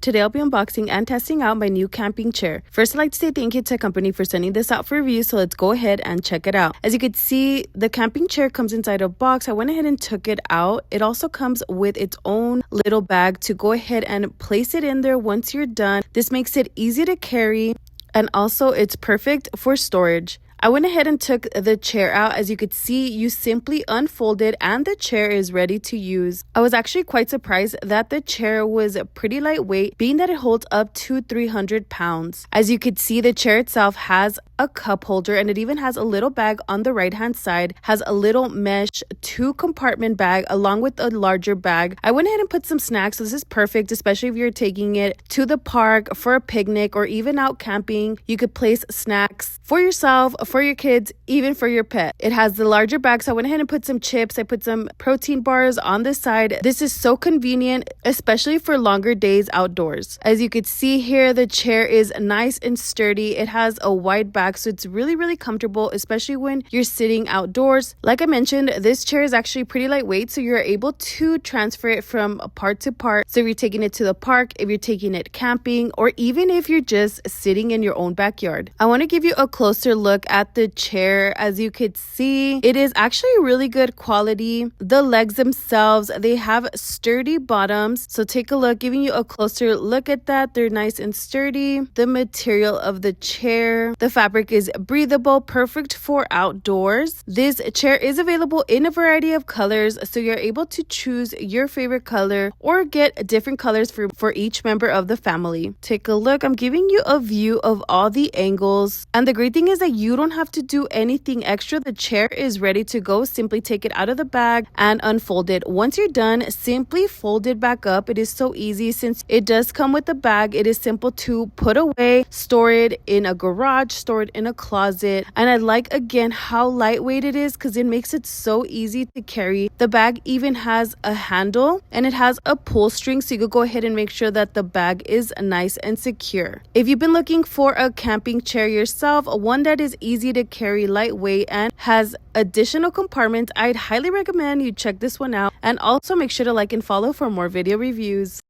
Today I'll be unboxing and testing out my new camping chair. First, I'd like to say thank you to the company for sending this out for review, so let's go ahead and check it out. As you can see, the camping chair comes inside a box. I went ahead and took it out. It also comes with its own little bag to go ahead and place it in there once you're done. This makes it easy to carry, and also it's perfect for storage. I went ahead and took the chair out. As you could see, you simply unfold it and the chair is ready to use. I was actually quite surprised that the chair was pretty lightweight, being that it holds up to 300 pounds. As you could see, the chair itself has a cup holder, and it even has a little bag on the right hand side, has a little mesh 2-compartment bag along with a larger bag. I went ahead and put some snacks. This is perfect, especially if you're taking it to the park for a picnic or even out camping. You could place snacks for yourself, for your kids, even for your pet. It has the larger bag, so I went ahead and put some chips. I put some protein bars on the side. This is so convenient, especially for longer days outdoors. As you could see here, the chair is nice and sturdy. It has a wide back, so it's really comfortable, especially when you're sitting outdoors. Like I mentioned, this chair is actually pretty lightweight, so you're able to transfer it from part to part. So if you're taking it to the park, if you're taking it camping, or even if you're just sitting in your own backyard. I want to give you a closer look at the chair. As you could see, it is actually really good quality. The legs themselves, they have sturdy bottoms, so take a look, giving you a closer look at that. They're nice and sturdy. The material of the chair, the fabric is breathable, perfect for outdoors. This chair is available in a variety of colors, so you're able to choose your favorite color or get different colors for each member of the family. Take a look. I'm giving you a view of all the angles, and the great thing is that you don't have to do anything extra. The chair is ready to go. Simply take it out of the bag and unfold it. Once you're done, simply fold it back up. It is so easy. Since it does come with a bag, it is simple to put away, store it in a garage, store it in a closet. And I like again how lightweight it is, because it makes it so easy to carry. The bag even has a handle and it has a pull string, so you could go ahead and make sure that the bag is nice and secure. If you've been looking for a camping chair yourself, one that is easy to carry, lightweight, and has additional compartments, I'd highly recommend you check this one out. And also make sure to like and follow for more video reviews.